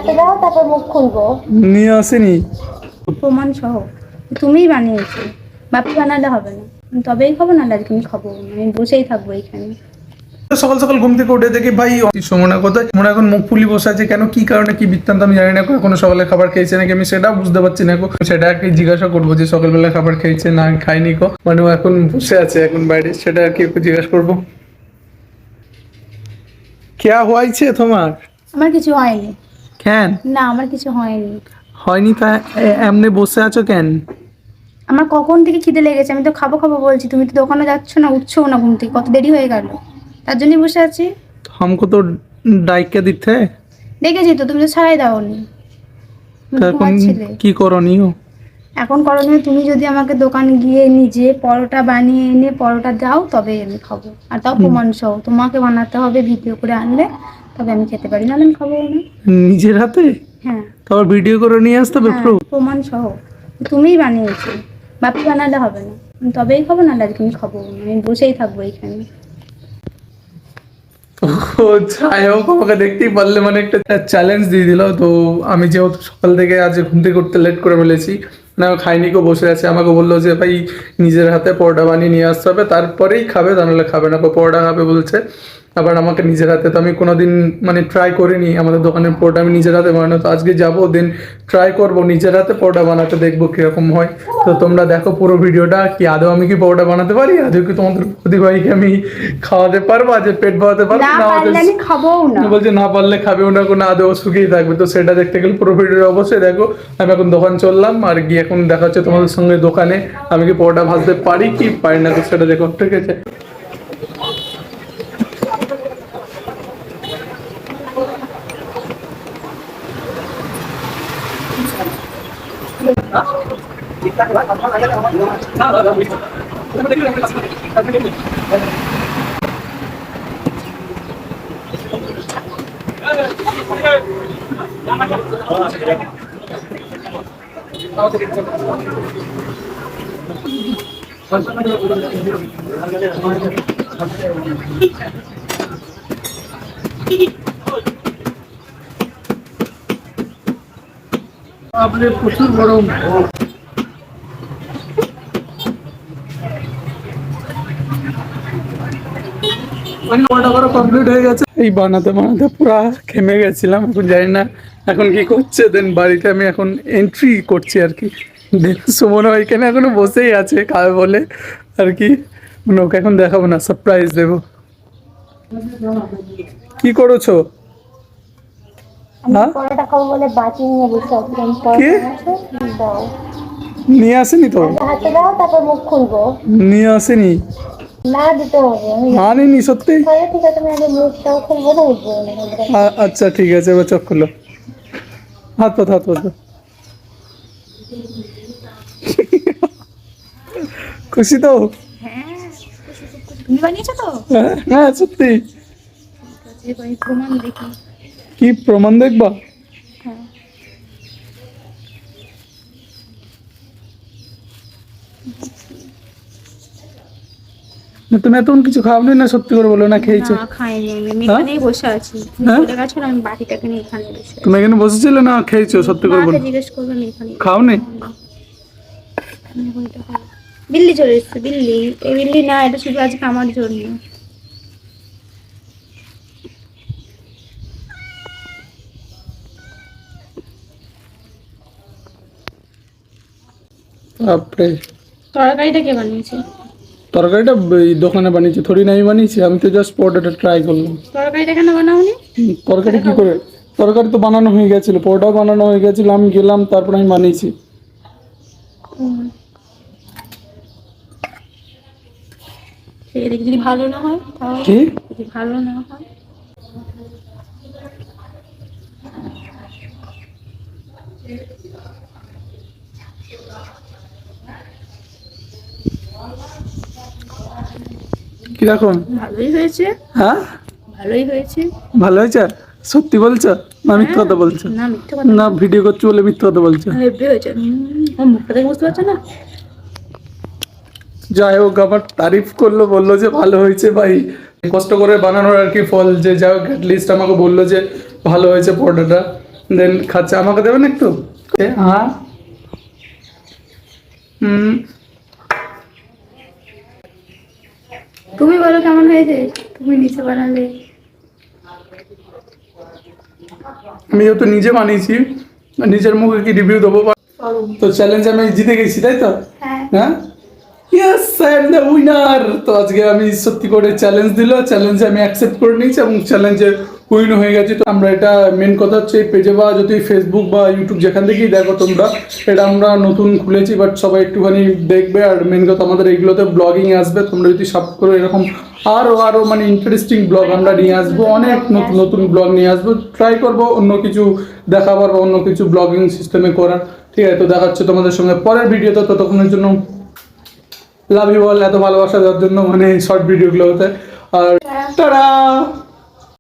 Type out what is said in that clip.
হাতে দাও, তারপর মুখ খুলবো। নিয়ে আসেনি প্রমাণ সহ তুমিই বানিয়েছো, বাপি বানালে হবে না, তবেই খাবো, না আজকে আমি খাবো না, আমি বসেই থাকবো এখানে। সকাল সকাল ঘুম থেকে উঠে দেখি ভাই সমনা কোথায়, সমনা এখন মুখ ফুলি বসে আছে কেন, কি কারণে, কি বৃত্তান্ত আমি জানি না। এখনো সকালে খাবার খেয়েছে নাকি আমি সেটা বুঝতে পারছি না। সেটাকে জিজ্ঞাসা করবো যে সকালবেলা খাবার খেয়েছে না খাইনি কো, মানে ও এখন বসে আছে এখন বাইরে, সেটা আর কি একটু জিজ্ঞাসা করবো। क्या হয়েছে তোমার? আমার কিছু হয়নি। কেন না, আমার কিছু হয়নি। হয়নি তা এমনি বসে আছো কেন? আমার কখন থেকে খিদে লেগেছে, আমি তো খাবো খাবো বলছি, তুমি তো দোকানে যাচ্ছ না, উঠছো না ঘুম থেকে, কত দেরি হয়ে গেল, তার জন্যই বসে আছি। हमको तो डाइट के दिते দেখেছি তো, তুমি তো ছাড়াই দাওনি, তুমি এখন ঘুমাচ্ছিলে। কি করণীয়? এখন করণীয়, তুমি যদি আমাকে দোকানে গিয়ে নিজে পরোটা বানিয়ে এনে পরোটা দাও, তবে আমি খাবো, আর তাও প্রমাণ সহ, তোমাকে বানাতে হবে, ভিডিও করে আনলে তবে আমি খেতে পারি, নাহলে আমি খাবো না। নিজের হাতে হ্যাঁ, তারপর ভিডিও করে নিয়ে আসতে হবে হ্যাঁ, প্রুফ? প্রমাণ সহ তুমিই বানিয়েছো, বাপি বানালে হবে না, তবেই খাবো, নাহলে আজকে আমি খাবো না, আমি বসেই থাকবো এখানে। ও যাই হোক, আমাকে দেখতেই পারলে মানে একটা চ্যালেঞ্জ দিয়ে দিল। তো আমি যেহেতু সকাল থেকে আজ ঘুম থেকে উঠতে লেট করে ফেলেছি, না খাইনি কো বসে আছে, আমাকে বললো যে ভাই নিজের হাতে পরোটা বানিয়ে নিয়ে আসতে হবে, তারপরেই খাবে, তা নাহলে খাবে না। পরোটা খাবে বলছে, আবার আমাকে নিজের হাতে, তো আমি কোনোদিন মানে ট্রাই করিনি আমাদের দোকানের পরোটা আমি নিজের হাতে বানানো, তো আজকে যাবো দেন ট্রাই করবো নিজের হাতে পরোটা বানাতে, দেখবো কিরকম হয়। তো তোমরা দেখো পুরো ভিডিওটা, কি আদৌ আমি কি পরোটা বানাতে পারি, আদৌ কি তোমাদের প্রতিভাইকে আমি খাওয়াতে পারবো, আজ পেট ভরাতে পারবো না না? পারলে আমি খাবোও না। বলছে না পারলে খাবেও না, কোনো আদৌ শুকিয়ে থাকবে। তো সেটা দেখতে গেলে পুরো ভিডিওটা অবশ্যই দেখো। আমি এখন দোকান চললাম, আর গিয়ে এখন দেখা হচ্ছে তোমাদের সঙ্গে দোকানে, আমি কি পরোটা ভাজতে পারি কি পারি না, তো সেটা দেখো, ঠিক আছে? আপনি প্রচুর গরম। কমপ্লিট হয়ে গেছে, এই বানাতে বানাতে পুরা ঘেমে গেছিলাম, এখন জানি না এখন কি করছে। দেন বাড়িতে আমি এখন এন্ট্রি করছি আর কি। দেন সুমন এখানে এখনো বসেই আছে খাবে বলে আর কি, মানে ওকে এখন দেখাবো না, সারপ্রাইজ দেবো। কি করেছো? আমি হ্যাঁ? পরোটা খাবো বলে বাটি নিয়ে বসে আছি। আমি কে? পরোটা আছে, দাও। নিয়ে আসেনি তো? হাতে দাও, তারপর মুখ খুলবো। নিয়ে আসেনি না, দিতে হবে। আমি মানেনি সত্যি? তাহলে ঠিক আছে, আমি আগে মুখটাও খুলবো না, উঠবো না। আচ্ছা ঠিক আছে, এবার চোখ খুলো, হাত পাতো হাত পাতো। খুশি তো? হ্যাঁ, তুমি বানিয়েছো তো? হ্যাঁ সত্যি। আমি প্রমাণ দেখি। কি প্রমাণ দেখবা? হ্যাঁ, না তুমি এতক্ষণ কিছু খাওনি না, সত্যি করে বলো, না খেয়েছো? না খাইনি, আমি হ্যাঁ? এখানেই বসে আছি, তুমি হ্যাঁ? চলে গেছো, আমি বাটিটাকে নিয়ে এখানে বসে আছি। তুমি এখানে বসেছিলে না খেয়েছো, সত্যি করে বলো? মাকে জিজ্ঞেস করবে, আমি এখানে খাওনি? বিল্লি চলে এসছে, বিল্লি, এই বিল্লি না, এটা শুধু আজকে আমার জন্য। বাপরে, তরকারিটা কে বানিয়েছে? তরকারিটা এই দোকানে বানিয়েছি, থোড়ি না আমি বানিয়েছি, আমি তো জাস্ট পরোটাটা ট্রাই করলাম। তরকারিটা কেন বানাওনি? তরকারি কি করে? তরকারি তো বানানো হয়ে গেছিল, পরোটাও বানানো হয়ে গেছিল, আমি গেলাম তারপর আমি বানিয়েছি। যদি ভালো না হয় তাহলে? কি? যদি ভালো না হয়? কিরকম? ভালোই হয়েছে। হ্যাঁ ভালোই হয়েছে। ভালো হয়েছে? সত্যি বলছো না মিথ্যা কথা বলছো? না, মিথ্যে কথা না ভিডিও করছো বলে মিথ্যা কথা বলছো? হেব্বি হয়েছে। আমার মুখটা দেখে বুঝতে পারছো না? যাই হোক, আমার তারিফ করলো, বললো যে ভালো হয়েছে ভাই, কষ্ট করে বানানোর আর কি ফল, যে যাই হোক অ্যাটলিস্ট আমাকে বললো যে ভালো হয়েছে পরোটাটা। দেন খাচ্ছে। আমাকে দেবেন একটু? হ্যাঁ। তুমি বলো কেমন হয়েছে, তুমি নিচে বানালে। আমি যেহেতু নিজে বানিয়েছি, নিজের মুখে কি রিভিউ দেবো? তো চ্যালেঞ্জ আমি জিতে গেছি, তাই তো? হ্যাঁ। হ্যাঁ, yes, I am the winner. তো আজকে আমি সত্যি করে চ্যালেঞ্জ দিল, চ্যালেঞ্জে আমি অ্যাকসেপ্ট করে নিয়েছি এবং চ্যালেঞ্জে উইন হয়ে গেছি। তো আমরা এটা মেন কথা হচ্ছে এই পেজে বা যদি ফেসবুক বা ইউটিউব যেখান থেকেই দেখো তোমরা, এটা আমরা নতুন খুলেছি, বাট সবাই একটুখানি দেখবে। আর মেন কথা আমাদের এইগুলোতে ব্লগিং আসবে, তোমরা যদি সাপোর্ট করো এরকম আরও মানে ইন্টারেস্টিং ব্লগ আমরা নিয়ে আসবো, অনেক নতুন নতুন ব্লগ নিয়ে আসবো। ট্রাই করবো অন্য কিছু দেখাবার বা অন্য কিছু ব্লগিং সিস্টেমে করার। ঠিক আছে, তো দেখা হচ্ছে তোমাদের সঙ্গে পরের ভিডিওতে। ততক্ষণের জন্য লাভ ইউ অল, এত ভালোবাসা দেওয়ার জন্য, মানে শর্ট ভিডিওগুলোতে। আর টাটা।